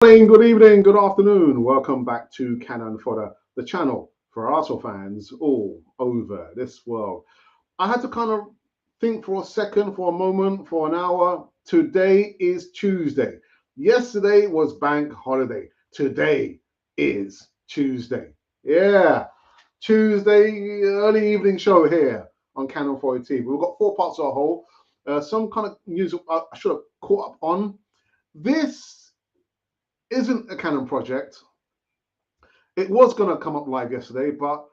Morning, good evening, good afternoon. Welcome back to Cannon Fodder, the channel for Arsenal fans all over this world. I had to kind of think for a second, for a moment, for an hour. Today is Tuesday. Yesterday was bank holiday. Today is Tuesday. Yeah, Tuesday early evening show here on Cannon Fodder TV. We've got four parts of a whole. Some kind of news I should have caught up on. This isn't a Canon project. It was going to come up live yesterday, but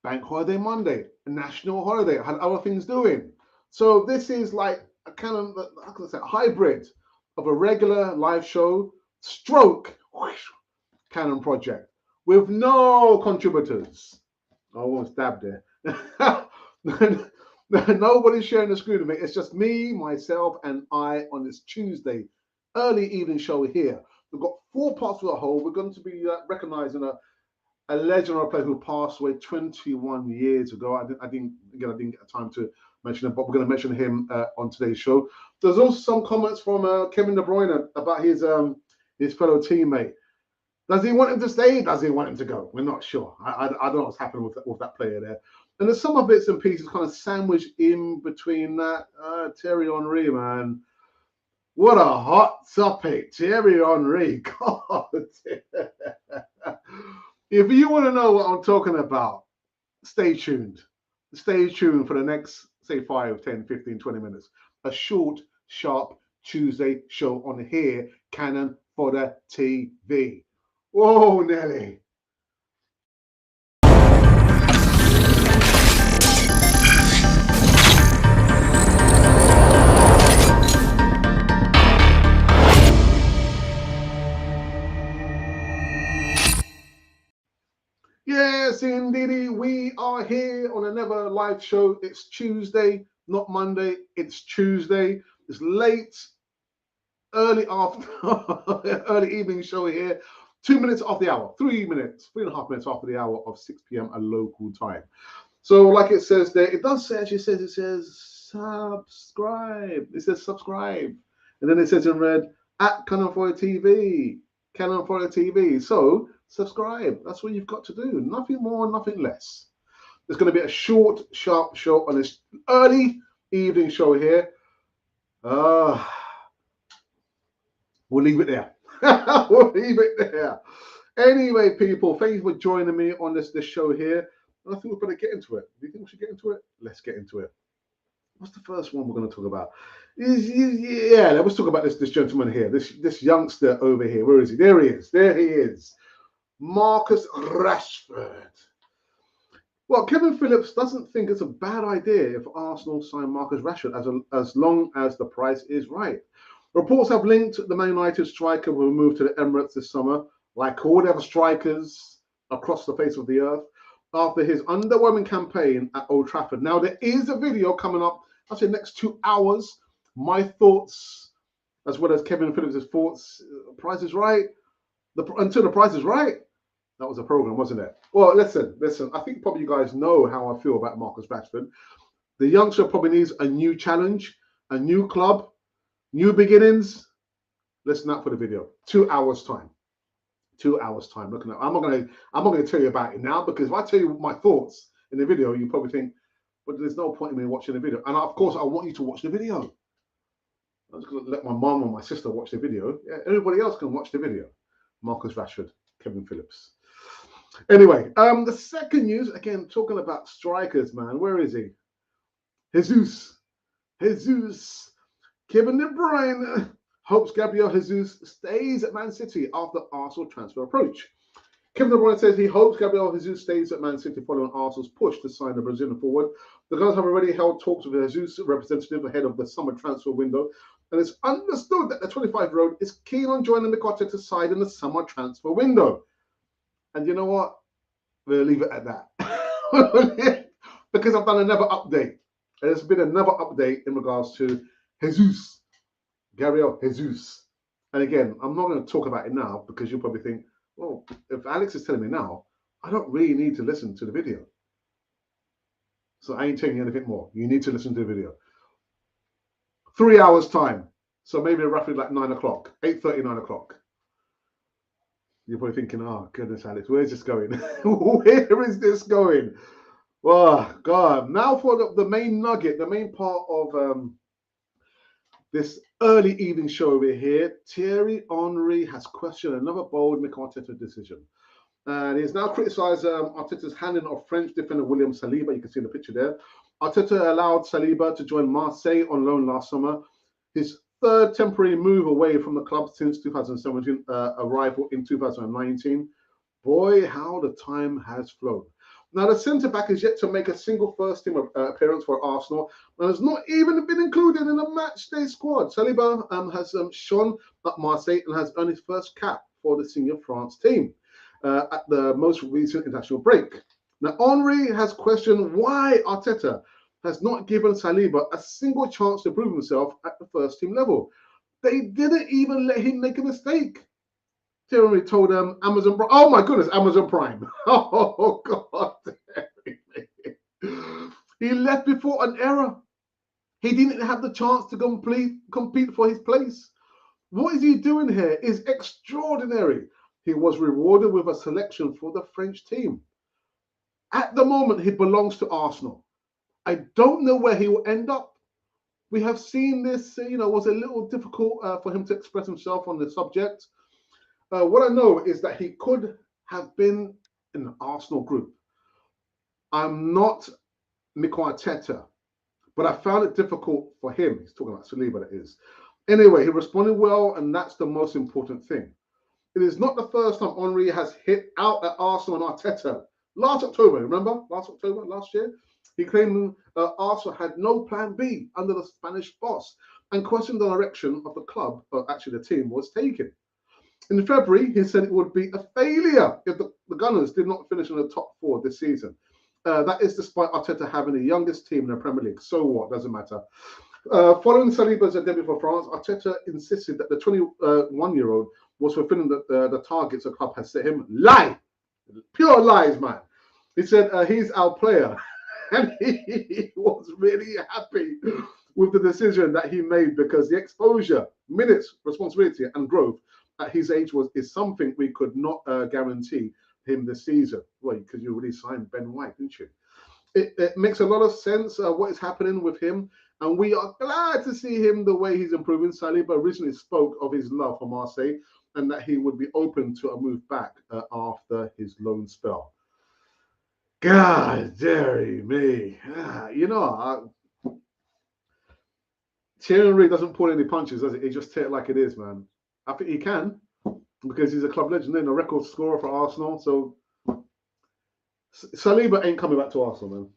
bank holiday Monday, a national holiday. I had other things doing. So this is like a Canon, how can I say, hybrid of a regular live show stroke Canon project with no contributors. I almost dabbed there. Nobody's sharing the screen with me. It's just me, myself, and I on this Tuesday early evening show here. We've got four parts of the whole. We're going to be recognizing a legendary player who passed away 21 years ago. I didn't get time to mention him, but we're going to mention him on today's show. There's also some comments from Kevin De Bruyne about his fellow teammate. Does he want him to stay? Does he want him to go? We're not sure. I don't know what's happening with that player there. And there's some of bits and pieces kind of sandwiched in between that. Thierry Henry, man. What a hot topic, Thierry Henry. God. If you want to know what I'm talking about, stay tuned. Stay tuned for the next, say, 5, 10, 15, 20 minutes. A short, sharp Tuesday show on here, Cannon Fodder TV. Whoa, Nelly. Yes, indeed, we are here on another live show. It's Tuesday, not Monday. It's Tuesday. It's late, early after, early evening show here. 2 minutes off the hour, 3 minutes, 3.5 minutes after the hour of 6 p.m. a local time. So, like it says there, it does say, actually says, it says subscribe. It says subscribe. And then it says in red, at Cannon Fodder TV. Cannon Fodder TV. So, subscribe. That's what you've got to do. Nothing more, nothing less. There's going to be a short, sharp show on this early evening show here. We'll leave it there. We'll leave it there. Anyway, people, thank you for joining me on this show here. And I think we better get into it. Do you think we should get into it? Let's get into it. What's the first one we're going to talk about? Yeah, let's talk about this gentleman here, this youngster over here. Where is he? There he is. There he is. Marcus Rashford. Well, Kevin Phillips doesn't think it's a bad idea if Arsenal sign Marcus Rashford as long as the price is right. Reports have linked the Man United striker will move to the Emirates this summer, like all the other strikers across the face of the earth, after his underwhelming campaign at Old Trafford. Now, there is a video coming up, I'll say next 2 hours. My thoughts, as well as Kevin Phillips' thoughts. Price is right. Until the price is right. That was a program, wasn't it? Well, listen. I think probably you guys know how I feel about Marcus Rashford. The youngster probably needs a new challenge, a new club, new beginnings. Listen out for the video. 2 hours time. 2 hours time. Looking at. I'm not gonna tell you about it now, because if I tell you my thoughts in the video, you probably think, but there's no point in me watching the video. And of course, I want you to watch the video. I'm just gonna let my mom and my sister watch the video. Yeah, everybody else can watch the video. Marcus Rashford, Kevin Phillips. Anyway, the second news, again, talking about strikers, man. Where is he? Jesus. Kevin De Bruyne hopes Gabriel Jesus stays at Man City after Arsenal transfer approach. Kevin De Bruyne says he hopes Gabriel Jesus stays at Man City following Arsenal's push to sign the Brazilian forward. The Gunners have already held talks with the Jesus representative ahead of the summer transfer window, and it's understood that the 25-year-old is keen on joining the Arteta side in the summer transfer window. And you know what? We'll leave it at that. Because I've done another update. There's been another update in regards to Jesus, Gabriel Jesus. And again, I'm not going to talk about it now, because you'll probably think, well, if Alex is telling me now, I don't really need to listen to the video. So I ain't telling you anything more. You need to listen to the video. 3 hours time. So maybe roughly like 9 o'clock, 8:30, 9 o'clock. You're probably thinking, oh, goodness, Alex, where's this going? Where is this going? Oh, God. Now for the main nugget, the main part of this early evening show over here. Thierry Henry has questioned another bold Mikel Arteta decision. And he's now criticised Arteta's handling of French defender William Saliba. You can see in the picture there. Arteta allowed Saliba to join Marseille on loan last summer. His third temporary move away from the club since 2017, arrival in 2019. Boy, how the time has flown. Now, the centre-back is yet to make a single first-team appearance for Arsenal and has not even been included in the matchday squad. Saliba has shone at Marseille and has earned his first cap for the senior France team at the most recent international break. Now, Henry has questioned why Arteta has not given Saliba a single chance to prove himself at the first-team level. They didn't even let him make a mistake. Thierry told Amazon Prime. Oh my goodness, Amazon Prime. Oh God. He left before an error. He didn't have the chance to compete for his place. What is he doing here is extraordinary. He was rewarded with a selection for the French team. At the moment, he belongs to Arsenal. I don't know where he will end up. We have seen this, was a little difficult for him to express himself on the subject. What I know is that he could have been in the Arsenal group. I'm not Mikel Arteta, but I found it difficult for him. He's talking about Saliba, that is. Anyway, he responded well, and that's the most important thing. It is not the first time Henry has hit out at Arsenal and Arteta. Last October, remember? Last year? He claimed Arsenal had no plan B under the Spanish boss and questioned the direction of the club, actually the team, was taken. In February, he said it would be a failure if the Gunners did not finish in the top four this season. That is despite Arteta having the youngest team in the Premier League. So what? Doesn't matter. Following Saliba's debut for France, Arteta insisted that the 21-year-old was fulfilling the targets the club has set him. Lie! Pure lies, man. He said he's our player. And he was really happy with the decision that he made because the exposure, minutes, responsibility, and growth at his age is something we could not guarantee him this season. Well, because you already signed Ben White, didn't you? It makes a lot of sense what is happening with him, and we are glad to see him the way he's improving. Saliba originally spoke of his love for Marseille and that he would be open to a move back after his loan spell. God, dearie me. Thierry Henry doesn't pull any punches, does it? He just take it like it is, man. I think he can because he's a club legend and a record scorer for Arsenal. So Saliba ain't coming back to Arsenal, man.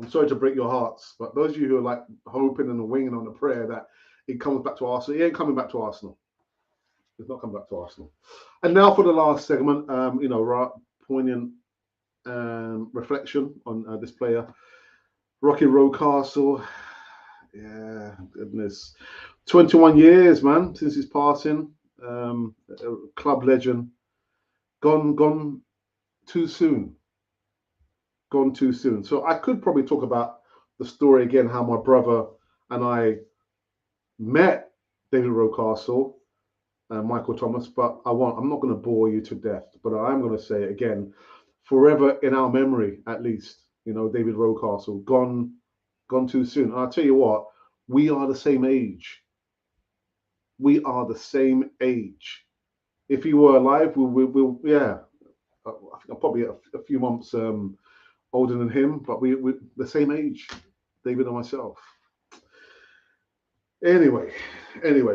I'm sorry to break your hearts, but those of you who are like hoping and winging on a prayer that he comes back to Arsenal, he ain't coming back to Arsenal. He's not coming back to Arsenal. And now for the last segment, poignant reflection on this player, Rocky Rocastle. Yeah, goodness. 21 years, man, since his passing. Club legend. Gone too soon. Gone too soon. So I could probably talk about the story again, how my brother and I met David Rocastle and Michael Thomas, but I'm not going to bore you to death, but I am going to say it again, forever in our memory, at least, David Rocastle, gone too soon. And I'll tell you what, we are the same age. We are the same age. If he were alive, we'll yeah. I think I'm probably a few months older than him, but we're the same age, David and myself. Anyway,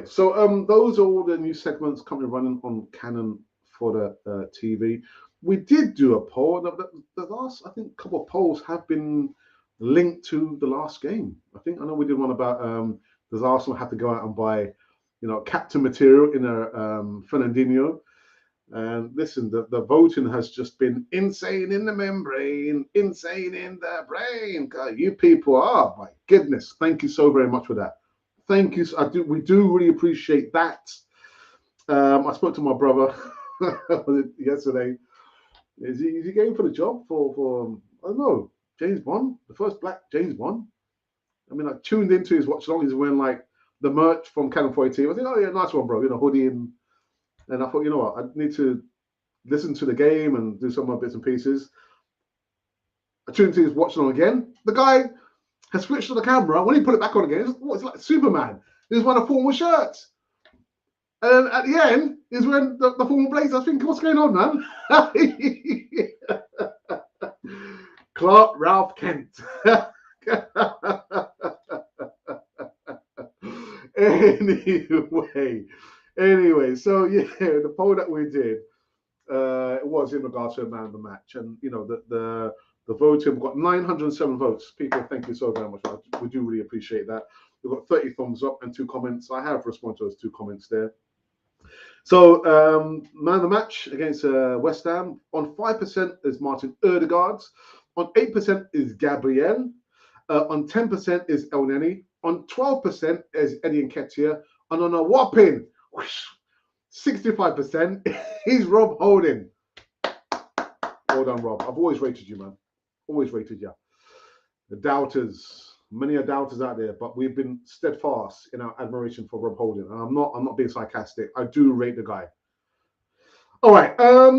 so those are all the new segments currently running on Canon for the TV. We did do a poll. The last, I think, couple of polls have been linked to the last game. I know we did one about does Arsenal have to go out and buy, captain material in a Fernandinho. And listen, the voting has just been insane in the membrane, insane in the brain. God, you people are, my goodness. Thank you so very much for that. Thank you. We do really appreciate that. I spoke to my brother yesterday. Is he going for the job for I don't know, James Bond, the first black James Bond? I mean, I tuned into his watch long. He's wearing like the merch from Canon 42. I think, oh yeah, nice one, bro. Hoodie and I thought, you know what, I need to listen to the game and do some of my bits and pieces. I tuned to his watching on again. The guy has switched on the camera. When he put it back on again, it's like Superman. He's wearing a formal shirt. And at the end, he's wearing the formal blazer. I think, what's going on, man? Clark Ralph Kent. Anyway, so yeah, the poll that we did, it was in regards to a man of the match, and you know the voting, we've got 907 votes. People, thank you so very much. We do really appreciate that. We've got 30 thumbs up and 2 comments. I have responded to those 2 comments there. So man of the match against West Ham, on 5% is Martin Odegaard, on 8% is Gabriel, on 10% is El Neni, on 12% is Eddie Nketiah, and on a whopping 65% is Rob Holding. Well done, Rob. I've always rated you, man. Always rated you. The doubters, many are doubters out there, but we've been steadfast in our admiration for Rob Holding. And I'm not being sarcastic. I do rate the guy. All right. I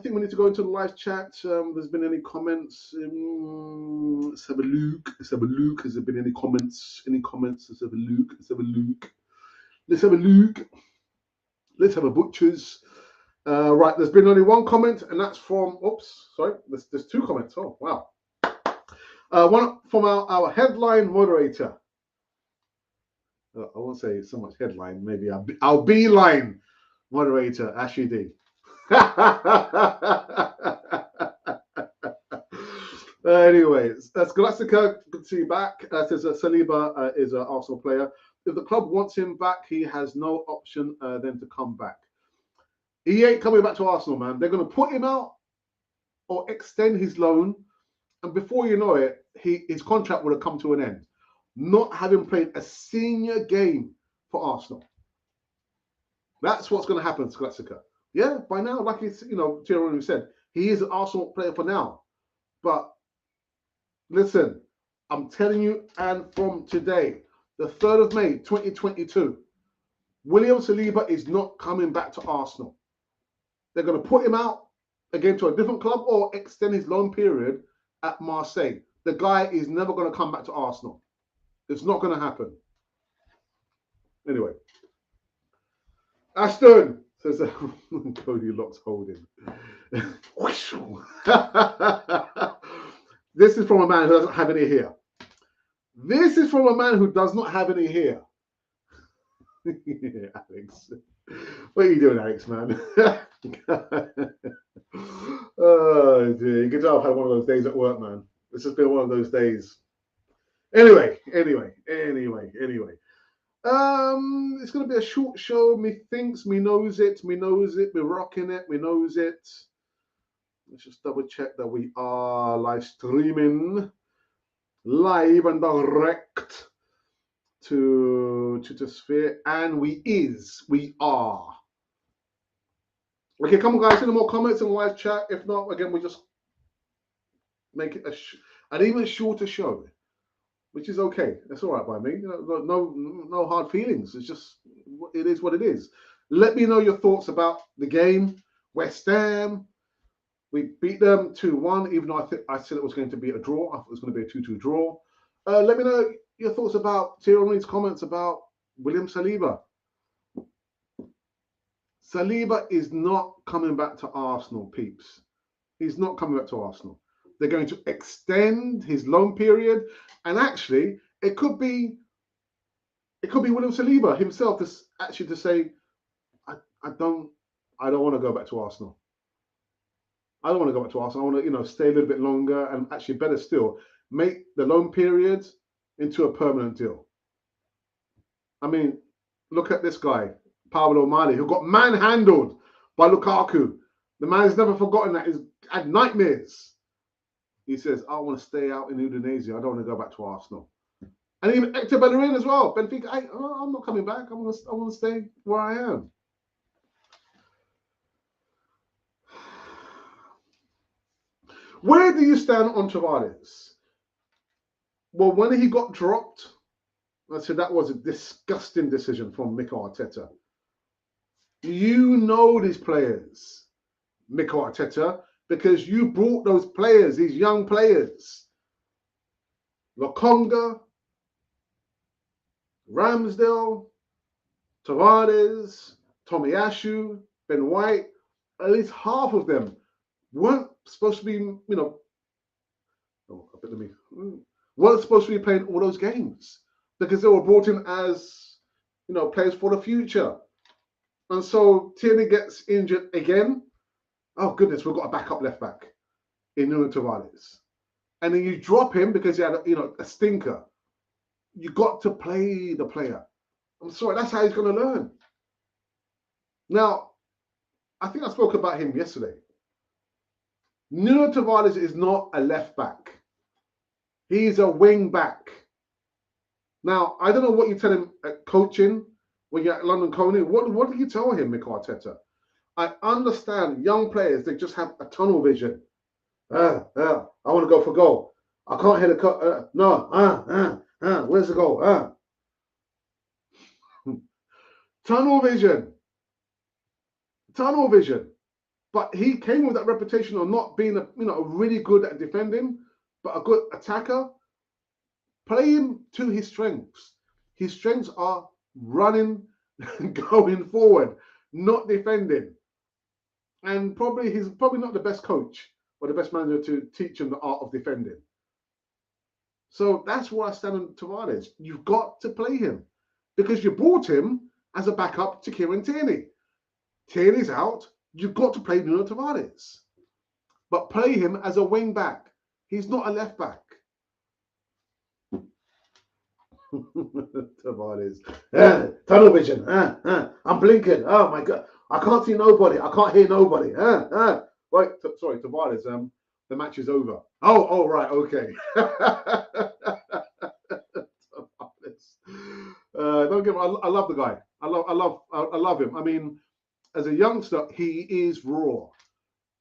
think we need to go into the live chat. There's been any comments? Let's have a look. Let's have a look. Has there been any comments? Any comments? Let's have a look. Let's have a look. Let's have a look. Let's have a butchers. Right, there's been only 1 comment, and that's from, oops, sorry, there's 2 comments. Oh, wow. One from our headline moderator. I won't say so much headline, maybe our beeline moderator, Ashley D. Anyways, Scholastica, good to see you back. Says Saliba is an Arsenal player. If the club wants him back, he has no option then to come back. He ain't coming back to Arsenal, man. They're going to put him out or extend his loan. And before you know it, his contract would have come to an end. Not having played a senior game for Arsenal. That's what's going to happen, Scholastica. Yeah, by now, like it's, Thierry said, he is an Arsenal player for now. But listen, I'm telling you, and from today, the 3rd of May, 2022, William Saliba is not coming back to Arsenal. They're going to put him out again to a different club or extend his loan period at Marseille. The guy is never going to come back to Arsenal. It's not going to happen. Anyway. Ashton says Cody Locks Holding. This is from a man who doesn't have any hair. This is from a man who does not have any hair. Alex. What are you doing, Alex, man? Oh, dear. You can tell I've had one of those days at work, man. This has been one of those days. Anyway. It's going to be a short show. Me thinks, me knows it, we're rocking it, me knows it. Let's just double check that we are live streaming, live and direct to the sphere, and we are. Okay, come on, guys. Any more comments in the live chat? If not, again, we just make it an even shorter show, which is okay. That's all right by me. No hard feelings. It's just, it is what it is. Let me know your thoughts about the game. West Ham, we beat them 2-1, even though I said it was going to be a draw. I thought it was going to be a 2-2 draw. Let me know your thoughts about Thierry's comments about William Saliba. Saliba is not coming back to Arsenal, peeps. He's not coming back to Arsenal. They're going to extend his loan period, and actually, it could be William Saliba himself to say, I don't want to go back to Arsenal. I don't want to go back to Arsenal. I want to, stay a little bit longer, and actually, better still, make the loan period into a permanent deal. I mean, look at this guy, Pablo Mali, who got manhandled by Lukaku. The man's never forgotten that. He's had nightmares. He says, I want to stay out in Indonesia. I don't want to go back to Arsenal. And even Hector Bellerin as well. Benfica, I'm not coming back. I want to stay where I am. Where do you stand on Tavares? Well, when he got dropped, I said that was a disgusting decision from Mikel Arteta. You know these players, Mikel Arteta, because you brought those players, these young players. Lokonga, Ramsdale, Tavares, Tomiyasu, Ben White, at least half of them weren't supposed to be, weren't supposed to be playing all those games because they were brought in as, players for the future. And so Tierney gets injured again. Oh goodness, we've got a backup left back in Nuno Tavares. And then you drop him because he had a stinker. You got to play the player. I'm sorry, that's how he's going to learn. Now, I think I spoke about him yesterday. Nuno Tavares is not a left back. He's a wing back. Now, I don't know what you tell him at coaching when you're at London Colney. What do you tell him, Mikel Arteta? I understand young players, they just have a tunnel vision. I want to go for goal. I can't hit a cut. Where's the goal? Tunnel vision. Tunnel vision. But he came with that reputation of not being really good at defending, but a good attacker. Play him to his strengths. His strengths are running, going forward, not defending. And he's probably not the best coach or the best manager to teach him the art of defending. So that's why I stand on Tavares. You've got to play him because you brought him as a backup to Kieran Tierney. Tierney's out. You've got to play Nuno Tavares. But play him as a wing back. He's not a left back. Tavares. Tunnel vision. I'm blinking. Oh my God. I can't see nobody. I can't hear nobody. Wait, sorry, Tavares. The match is over. Oh, right, okay. Don't get me. I love the guy. I love him. I mean, as a youngster, he is raw,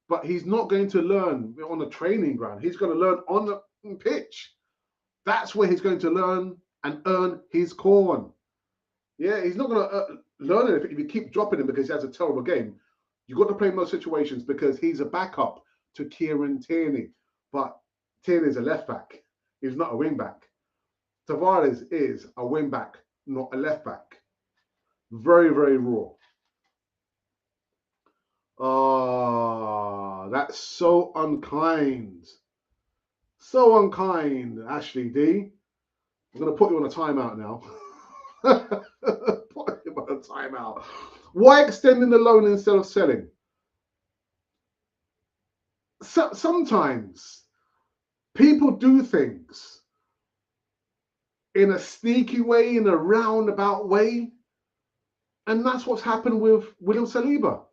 but he's not going to learn on the training ground. He's going to learn on the pitch. That's where he's going to learn and earn his corn. Yeah, he's not going to learn it if you keep dropping him because he has a terrible game. You've got to play in those situations because he's a backup to Kieran Tierney. But Tierney is a left back. He's not a wing back. Tavares is a wing back, not a left back. Very, very raw. That's so unkind. So unkind, Ashley D. I'm going to put you on a timeout now. Put him on a timeout. Why extending the loan instead of selling? Sometimes people do things in a sneaky way, in a roundabout way. And that's what's happened with William Saliba.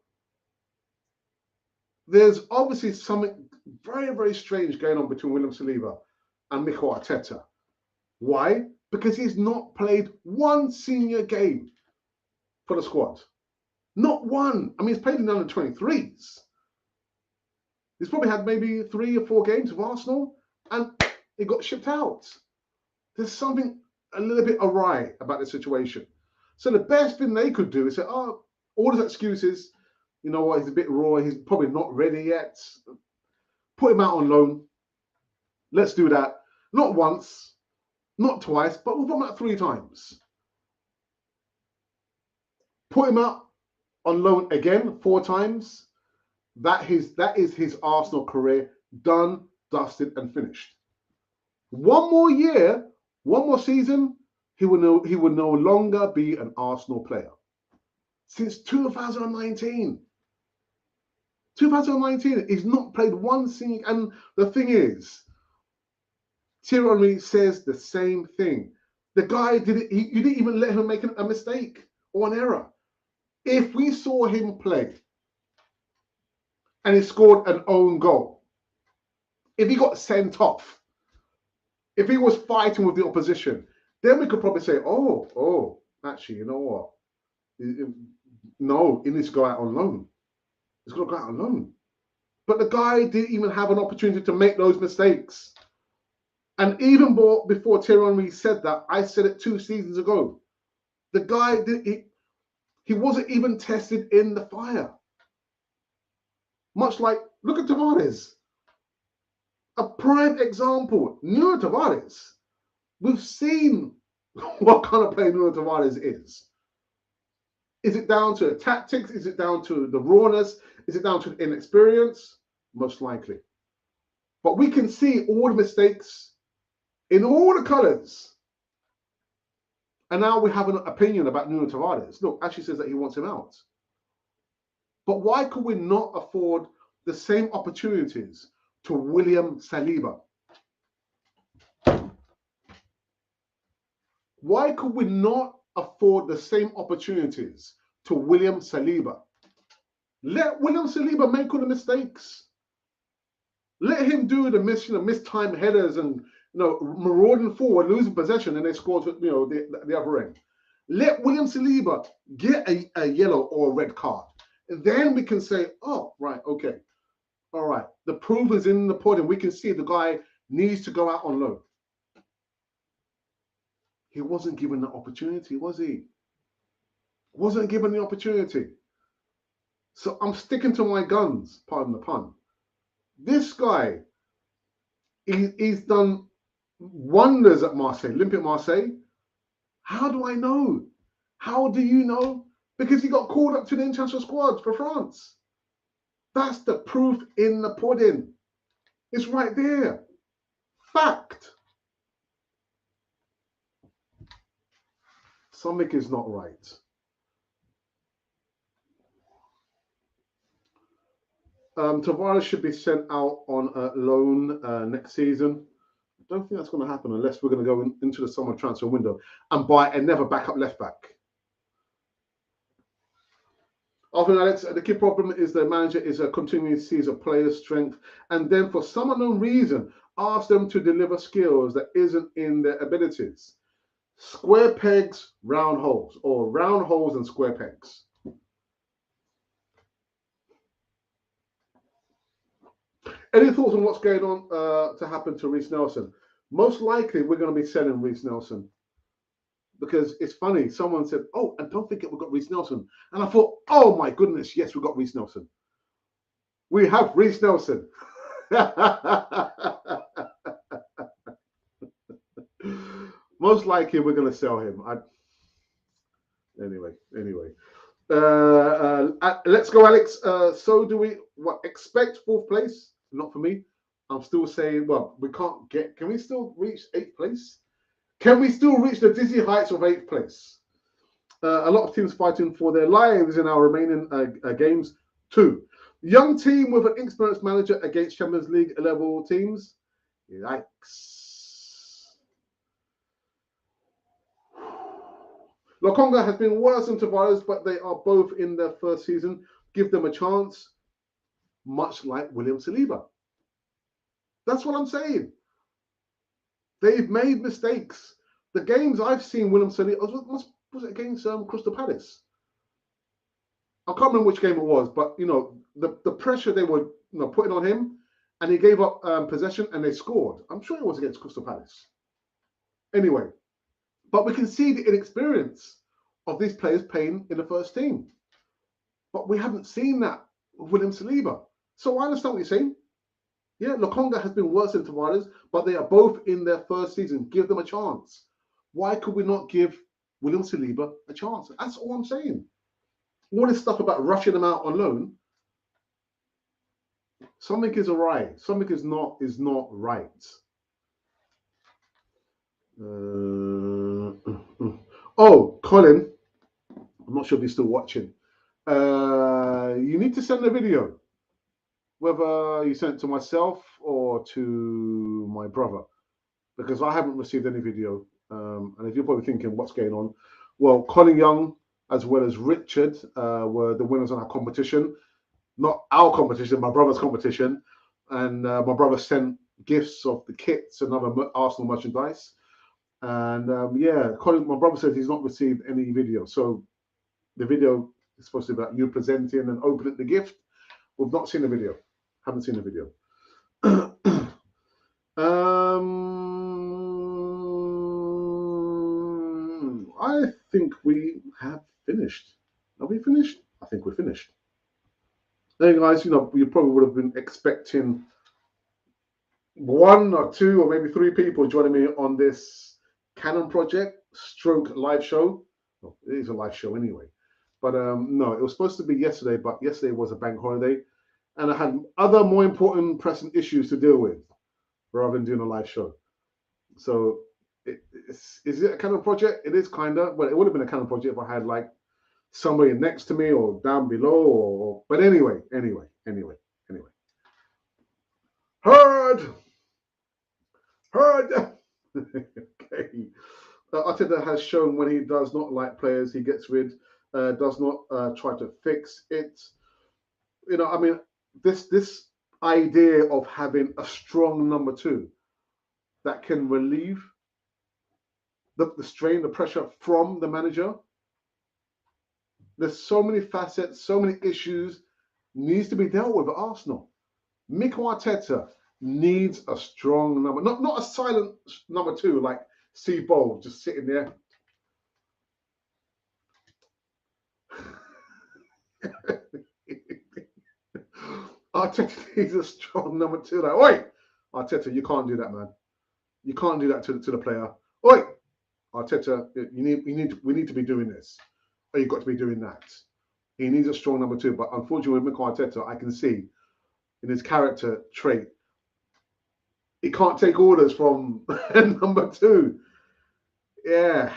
There's obviously something very, very strange going on between William Saliba and Mikel Arteta. Why? Because he's not played one senior game for the squad. Not one. I mean, he's played in the under 23s. He's probably had maybe 3 or 4 games with Arsenal and he got shipped out. There's something a little bit awry about the situation. So the best thing they could do is say, all his excuses, you know what, he's a bit raw, he's probably not ready yet. Put him out on loan. Let's do that. Not once, not twice, but we'll put him out 3 times. Put him out on loan again 4 times. That is his Arsenal career done, dusted, and finished. One more year, one more season, he will no longer be an Arsenal player. Since 2019. 2019, he's not played one single. And the thing is, Thierry Henry says the same thing. The guy you didn't even let him make a mistake or an error. If we saw him play and he scored an own goal, if he got sent off, if he was fighting with the opposition, then we could probably say, actually, you know what? No, he needs to go out on loan. He's got to go out on loan. But the guy didn't even have an opportunity to make those mistakes. And even before Thierry Henry said that, I said it 2 seasons ago. The guy, He wasn't even tested in the fire. Much like, look at Tavares. A prime example, Nuno Tavares. We've seen what kind of player Nuno Tavares is. Is it down to tactics? Is it down to the rawness? Is it down to inexperience? Most likely. But we can see all the mistakes in all the colours. And now we have an opinion about Nuno Tavares. Look, Ashley says that he wants him out. But why could we not afford the same opportunities to William Saliba? Why could we not afford the same opportunities to William Saliba? Let William Saliba make all the mistakes. Let him do the mistimed headers and marauding forward, losing possession, and they score to the other end. Let William Saliba get a yellow or a red card. And then we can say, oh, right, okay. All right. The proof is in the pudding. We can see the guy needs to go out on loan. He wasn't given the opportunity, was he? Wasn't given the opportunity. So I'm sticking to my guns, pardon the pun. This guy, he's done wonders at Marseille, Olympique Marseille. How do I know? How do you know? Because he got called up to the international squad for France. That's the proof in the pudding. It's right there. Fact. Something is not right. Tavares should be sent out on a loan next season. I don't think that's going to happen unless we're going to go into the summer transfer window and buy another backup left back. Often, Alex, the key problem is the manager is continuing to seize a player's strength and then for some unknown reason ask them to deliver skills that isn't in their abilities. Square pegs, round holes, or round holes and square pegs. Any thoughts on what's going on to happen to Reiss Nelson? Most likely, we're going to be selling Reiss Nelson. Because it's funny, someone said, oh, and don't forget we've got Reiss Nelson. And I thought, oh my goodness, yes, we've got Reiss Nelson. We have Reiss Nelson. Most likely we're going to sell him. Anyway. Let's go, Alex. So do we expect fourth place? Not for me. I'm still saying, well, we can't get, can we still reach eighth place? Can we still reach the dizzy heights of eighth place? A lot of teams fighting for their lives in our remaining games. 2. Young team with an experienced manager against Champions League level teams. Yikes. Lokonga has been worse than Tavares, but they are both in their first season. Give them a chance, much like William Saliba. That's what I'm saying. They've made mistakes. The games I've seen William Saliba, was it against Crystal Palace? I can't remember which game it was, but the pressure they were putting on him, and he gave up possession and they scored. I'm sure it was against Crystal Palace. Anyway, but we can see the inexperience of these players playing in the first team. But we haven't seen that with William Saliba. So I understand what you're saying. Yeah, Lokonga has been worse than Tavares, but they are both in their first season. Give them a chance. Why could we not give William Saliba a chance? That's all I'm saying. All this stuff about rushing them out on loan, something is awry. Something is not right. Oh, Colin, I'm not sure if he's still watching. You need to send a video, whether you sent it to myself or to my brother, because I haven't received any video. And if you're probably thinking, what's going on? Well, Colin Young, as well as Richard, were the winners on our competition. Not our competition, my brother's competition. And my brother sent gifts of the kits and other Arsenal merchandise. And Colin, my brother says he's not received any video. So the video is supposed to be about you presenting and opening the gift. We've not seen the video. Haven't seen the video. I think we have finished. Are we finished? I think we're finished. Hey guys, you probably would have been expecting one or two or maybe three people joining me on this Canon project stroke live show. Well, it is a live show anyway. But no, it was supposed to be yesterday, but yesterday was a bank holiday. And I had other more important pressing issues to deal with rather than doing a live show. So is it a Canon project? It is kind of, but it would have been a Canon project if I had like somebody next to me or down below but anyway. Heard. Okay. Arteta has shown when he does not like players, he gets rid, does not try to fix it. I mean, this idea of having a strong number two that can relieve the strain, the pressure from the manager. There's so many facets, so many issues needs to be dealt with at Arsenal. Mikel Arteta needs a strong number, not a silent number two like Steve Bold just sitting there. Arteta needs a strong number two. Like, oi, Arteta, you can't do that, man. You can't do that to the player. Oi, Arteta, we need to be doing this. Or you've got to be doing that. He needs a strong number two. But unfortunately, with Mikel Arteta, I can see in his character trait, he can't take orders from number two. Yeah.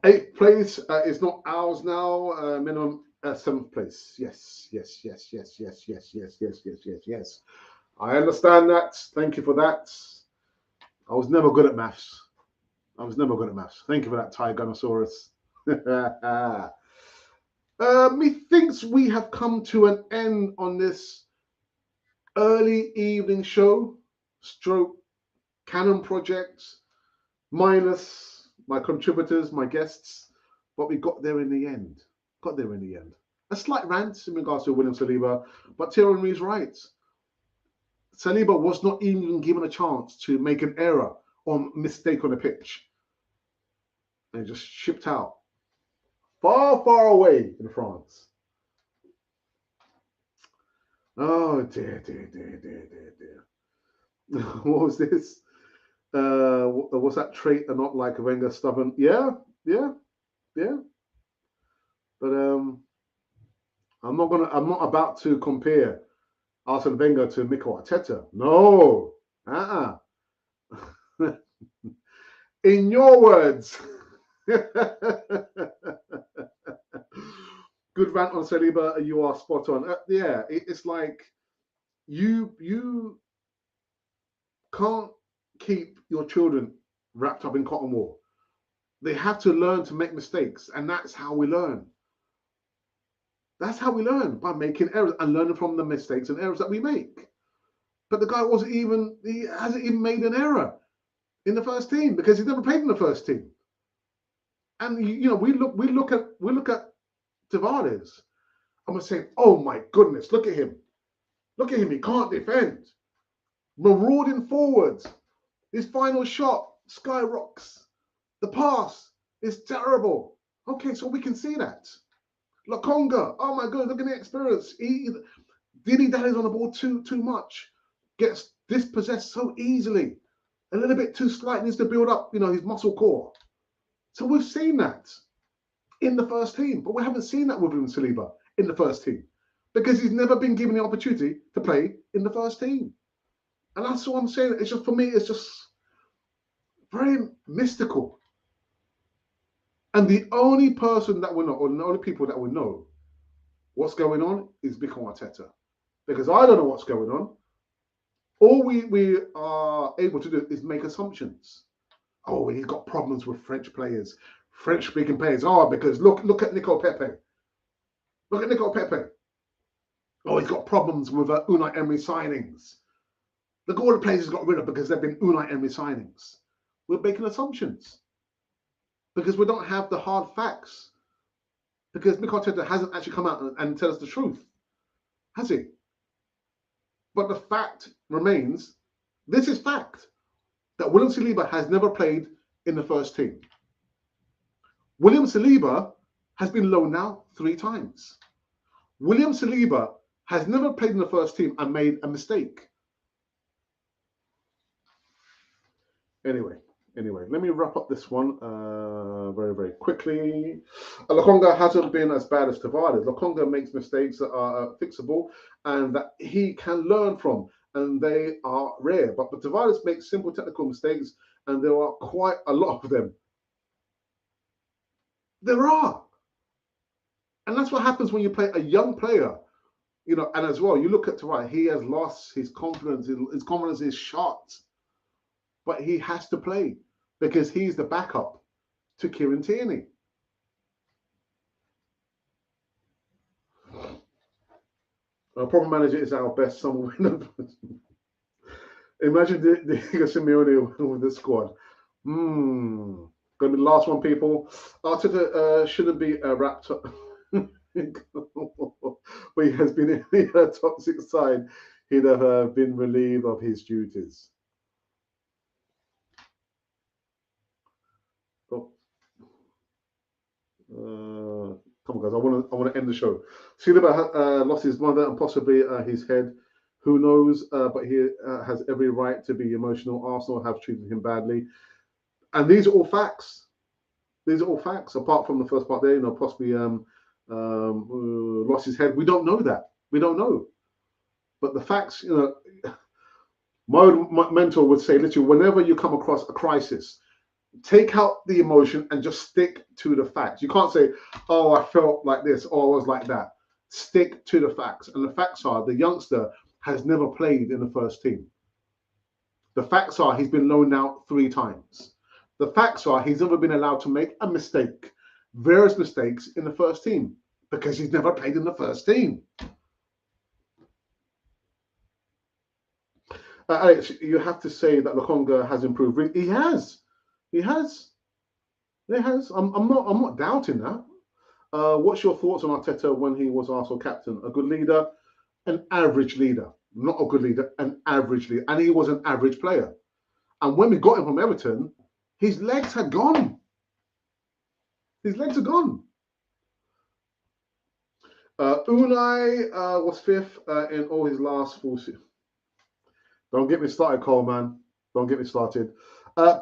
8th place is not ours now. Minimum 7th place. Yes. I understand that. Thank you for that. I was never good at maths. Thank you for that, Tyrannosaurus. Methinks we have come to an end on this early evening show, stroke Canon project, minus my contributors, my guests, but we got there in the end. A slight rant in regards to William Saliba, but Thierry Henry's right. Saliba was not even given a chance to make an error or mistake on the pitch. And just shipped out far away in France. Oh dear. What was this? Was that trait and not like Wenger stubborn? Yeah. But I'm not about to compare Arsene Wenger to Mikel Arteta. No. In your words. Good rant on Saliba. You are spot on. Yeah, it's like you can't keep your children wrapped up in cotton wool. They have to learn to make mistakes, and that's how we learn. By making errors and learning from the mistakes and errors that we make. But the guy he hasn't even made an error in the first team because he's never played in the first team. And we look at Tavares. I'm gonna say, oh my goodness, look at him, he can't defend, marauding forwards. His final shot skyrocks. The pass is terrible. Okay, so we can see that. Lokonga, oh my god, look at the experience. Dilly dallies on the ball too much. Gets dispossessed so easily. A little bit too slight, needs to build up, his muscle core. So we've seen that in the first team, but we haven't seen that with Saliba in the first team because he's never been given the opportunity to play in the first team. And that's what I'm saying. It's just, for me, it's just very mystical. And the only person that will know, or the only people that will know what's going on is Mikel Arteta. Because I don't know what's going on. All we are able to do is make assumptions. Oh, he's got problems with French players, French-speaking players. Oh, because look at Nico Pepe. Look at Nico Pepe. Oh, he's got problems with Unai Emery signings. Look at all the players he's got rid of because they've been Unai Emery signings. We're making assumptions because we don't have the hard facts. Because Mikel Arteta hasn't actually come out and tell us the truth, has he? But the fact remains, this is fact, that William Saliba has never played in the first team. William Saliba has been loaned now 3 times. William Saliba has never played in the first team and made a mistake. Anyway, let me wrap up this one very, very quickly. Lokonga hasn't been as bad as Tavares. Lokonga makes mistakes that are fixable and that he can learn from, and they are rare. But Tavares makes simple technical mistakes, and there are quite a lot of them. There are. And that's what happens when you play a young player. You know, and as well, you look at Tavares, he has lost his confidence. His confidence is shot. But he has to play because he's the backup to Kieran Tierney. A proper manager is our best summer winner. Imagine Diego Simeone with the squad. Gonna be the last one, people. Arteta shouldn't be wrapped up. But he has been in a toxic side. He'd have been relieved of his duties. Come on, guys! I want to end the show. Silva lost his mother and possibly his head. Who knows? But he has every right to be emotional. Arsenal have treated him badly, and these are all facts. These are all facts. Apart from the first part there, possibly lost his head. We don't know that. We don't know. But the facts, my mentor would say, literally, whenever you come across a crisis, take out the emotion and just stick to the facts. You can't say, oh, I felt like this or I was like that. Stick to the facts. And the facts are the youngster has never played in the first team. The facts are he's been loaned out 3 times. The facts are he's never been allowed to make a mistake, various mistakes in the first team because he's never played in the first team. Alex, you have to say that Lokonga has improved. He has. He has. He has. I'm not doubting that. What's your thoughts on Arteta when he was Arsenal captain? A good leader, an average leader. Not a good leader, an average leader. And he was an average player. And when we got him from Everton, his legs had gone. His legs are gone. Unai was 5th in all his last 4 seasons. Don't get me started, Coleman. Don't get me started.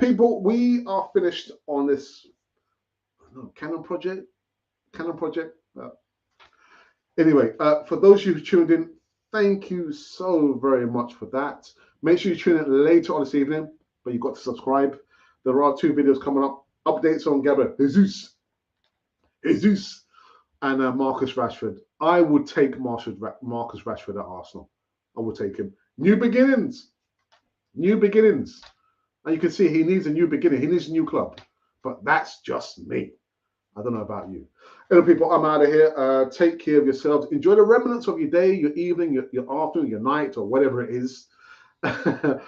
People, we are finished on this Canon project. Anyway, for those of you who tuned in, thank you so very much for that. Make sure you tune in later on this evening, but you've got to subscribe. There are 2 videos coming up. Updates on Gabriel Jesus, and Marcus Rashford. I would take Marcus Rashford at Arsenal. I would take him. New beginnings. And you can see he needs a new beginning. He needs a new club. But that's just me. I don't know about you. Anyway, people, I'm out of here. Take care of yourselves. Enjoy the remnants of your day, your evening, your afternoon, your night, or whatever it is. I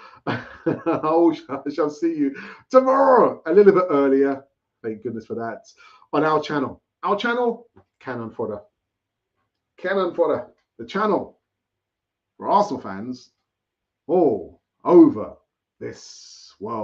shall see you tomorrow, a little bit earlier. Thank goodness for that. On our channel. Our channel, Cannon Fodder. Cannon Fodder. The channel for Arsenal fans all over this world.